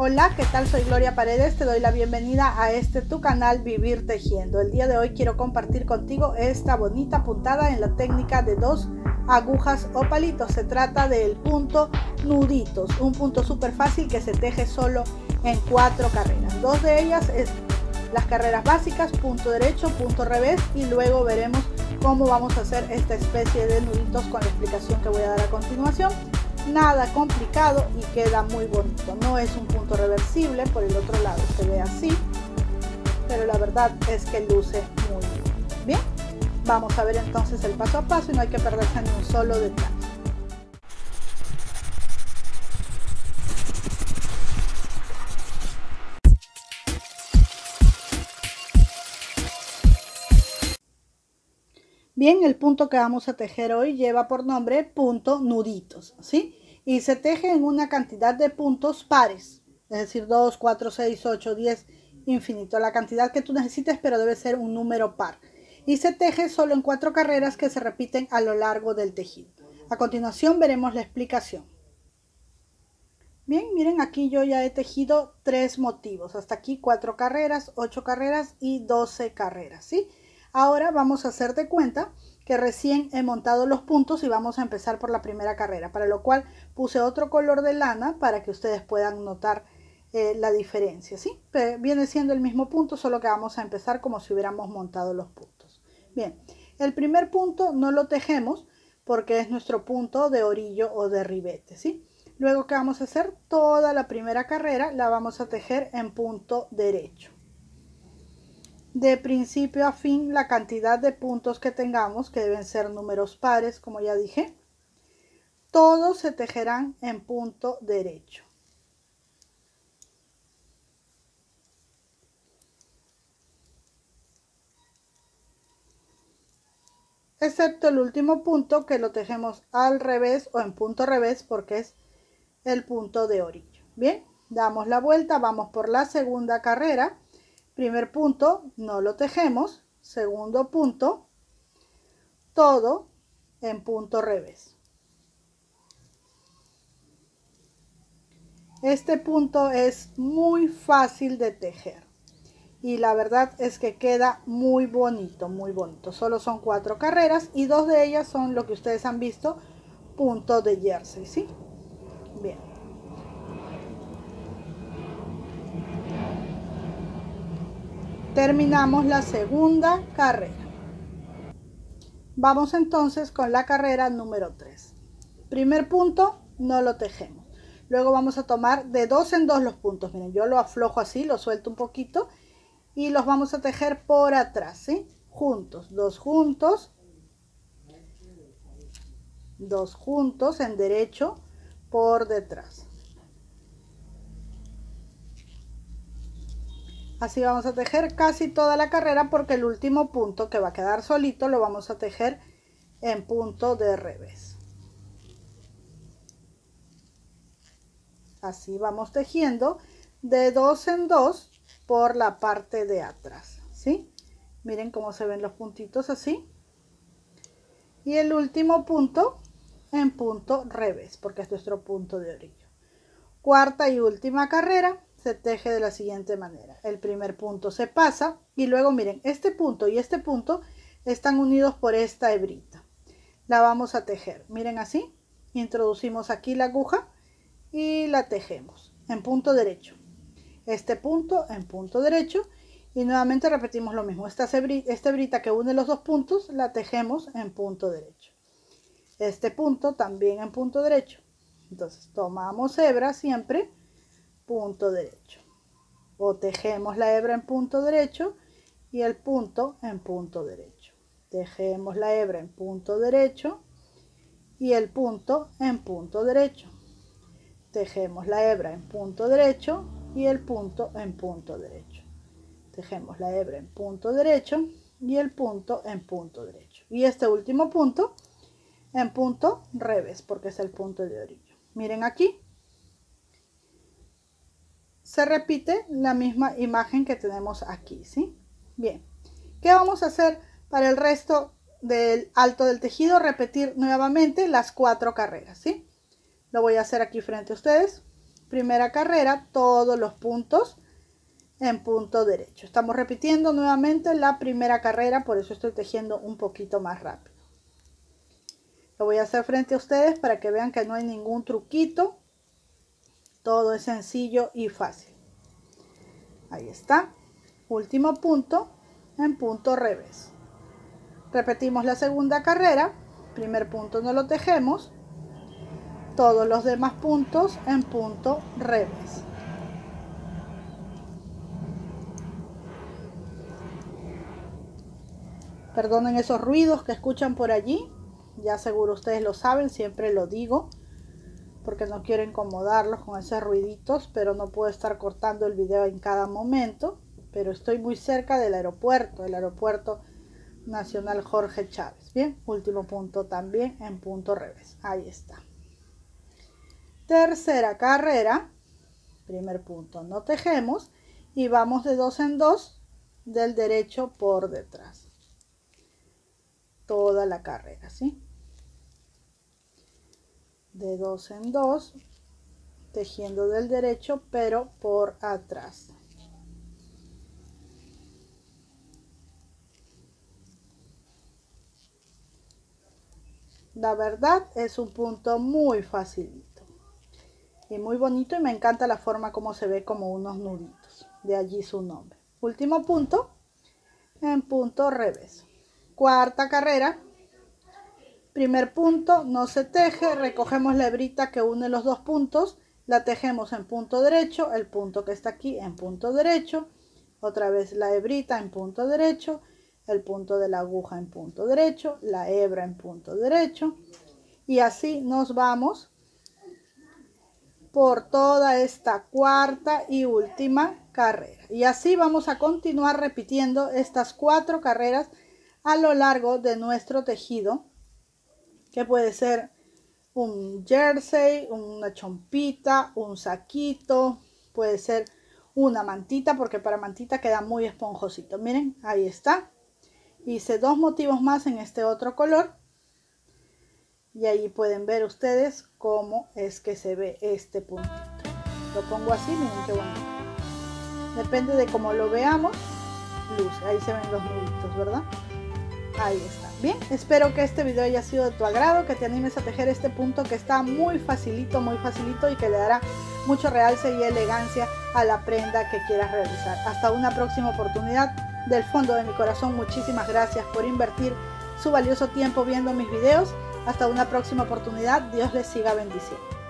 Hola, ¿qué tal? Soy Gloria Paredes, te doy la bienvenida a tu canal Vivir Tejiendo. El día de hoy quiero compartir contigo esta bonita puntada en la técnica de 2 agujas o palitos. Se trata del punto nuditos, un punto súper fácil que se teje solo en 4 carreras. 2 de ellas es las carreras básicas, punto derecho, punto revés, y luego veremos cómo vamos a hacer esta especie de nuditos con la explicación que voy a dar a continuación. Nada complicado y queda muy bonito. No es un punto reversible, por el otro lado se ve así, pero la verdad es que luce muy bien. Bien, vamos a ver entonces el paso a paso y no hay que perderse ni un solo detalle. Bien, el punto que vamos a tejer hoy lleva por nombre punto nuditos, ¿sí? Y se teje en una cantidad de puntos pares, es decir, 2, 4, 6, 8, 10, infinito, la cantidad que tú necesites, pero debe ser un número par. Y se teje solo en 4 carreras que se repiten a lo largo del tejido. A continuación veremos la explicación. Bien, miren, aquí yo ya he tejido 3 motivos, hasta aquí 4 carreras, 8 carreras y 12 carreras, ¿sí? Ahora vamos a hacer de cuenta que recién he montado los puntos y vamos a empezar por la primera carrera, para lo cual puse otro color de lana para que ustedes puedan notar la diferencia, ¿sí? Pero viene siendo el mismo punto, solo que vamos a empezar como si hubiéramos montado los puntos. Bien, el primer punto no lo tejemos porque es nuestro punto de orillo o de ribete, ¿sí? Luego, ¿qué vamos a hacer? Toda la primera carrera la vamos a tejer en punto derecho. De principio a fin, la cantidad de puntos que tengamos, que deben ser números pares, como ya dije, todos se tejerán en punto derecho. Excepto el último punto, que lo tejemos al revés o en punto revés, porque es el punto de orillo. Bien, damos la vuelta, vamos por la segunda carrera. Primer punto, no lo tejemos. Segundo punto, todo en punto revés. Este punto es muy fácil de tejer y la verdad es que queda muy bonito, muy bonito. Solo son 4 carreras y 2 de ellas son lo que ustedes han visto, punto de jersey, ¿sí? Bien. Terminamos la segunda carrera. Vamos entonces con la carrera número 3. Primer punto, no lo tejemos. Luego vamos a tomar de 2 en 2 los puntos. Miren, yo lo aflojo así, lo suelto un poquito y los vamos a tejer por atrás, ¿sí? Juntos, 2 juntos, 2 juntos en derecho por detrás. Así vamos a tejer casi toda la carrera porque el último punto, que va a quedar solito, lo vamos a tejer en punto de revés. Así vamos tejiendo de 2 en 2 por la parte de atrás, ¿sí? Miren cómo se ven los puntitos así. Y el último punto en punto revés, porque es nuestro punto de orillo. Cuarta y última carrera se teje de la siguiente manera. El primer punto se pasa y luego miren, este punto y este punto están unidos por esta hebrita. La vamos a tejer, miren así. Introducimos aquí la aguja y la tejemos en punto derecho. Este punto en punto derecho y nuevamente repetimos lo mismo. Esta hebrita que une los dos puntos la tejemos en punto derecho. Este punto también en punto derecho. Entonces tomamos hebra siempre punto derecho, o tejemos la hebra en punto derecho y el punto en punto derecho. Tejemos la hebra en punto derecho y el punto en punto derecho. Tejemos la hebra en punto derecho y el punto en punto derecho. Tejemos la hebra en punto derecho y el punto en punto derecho. Y este último punto en punto revés, porque es el punto de orillo. Miren aquí. Se repite la misma imagen que tenemos aquí, ¿sí? Bien. ¿Qué vamos a hacer para el resto del alto del tejido? Repetir nuevamente las 4 carreras, ¿sí? Lo voy a hacer aquí frente a ustedes. primera carrera, todos los puntos en punto derecho. Estamos repitiendo nuevamente la primera carrera, por eso estoy tejiendo un poquito más rápido. Lo voy a hacer frente a ustedes para que vean que no hay ningún truquito. Todo es sencillo y fácil. Ahí está. Último punto en punto revés. Repetimos la segunda carrera. Primer punto no lo tejemos. Todos los demás puntos en punto revés. Perdonen esos ruidos que escuchan por allí. Ya seguro ustedes lo saben, siempre lo digo. Porque no quiero incomodarlos con esos ruiditos. Pero no puedo estar cortando el video en cada momento. Pero estoy muy cerca del aeropuerto. El aeropuerto Nacional Jorge Chávez. Bien, último punto también en punto revés. Ahí está. Tercera carrera. Primer punto no tejemos. Y vamos de 2 en 2 del derecho por detrás. Toda la carrera, ¿sí? De 2 en 2, tejiendo del derecho, pero por atrás. La verdad es un punto muy facilito y muy bonito, y me encanta la forma como se ve, como unos nuditos. De allí su nombre. Último punto en punto revés. Cuarta carrera. Primer punto no se teje, recogemos la hebrita que une los dos puntos, la tejemos en punto derecho, el punto que está aquí en punto derecho, otra vez la hebrita en punto derecho, el punto de la aguja en punto derecho, la hebra en punto derecho, y así nos vamos por toda esta cuarta y última carrera. Y así vamos a continuar repitiendo estas 4 carreras a lo largo de nuestro tejido, que puede ser un jersey, una chompita, un saquito, puede ser una mantita, porque para mantita queda muy esponjosito. Miren, ahí está. Hice 2 motivos más en este otro color. Y ahí pueden ver ustedes cómo es que se ve este puntito. Lo pongo así, miren qué bonito. Depende de cómo lo veamos, luce. Ahí se ven los nuditos, ¿verdad? Ahí está. Bien, espero que este video haya sido de tu agrado, que te animes a tejer este punto que está muy facilito y que le dará mucho realce y elegancia a la prenda que quieras realizar. Hasta una próxima oportunidad. Del fondo de mi corazón, muchísimas gracias por invertir su valioso tiempo viendo mis videos. Hasta una próxima oportunidad. Dios les siga bendiciendo.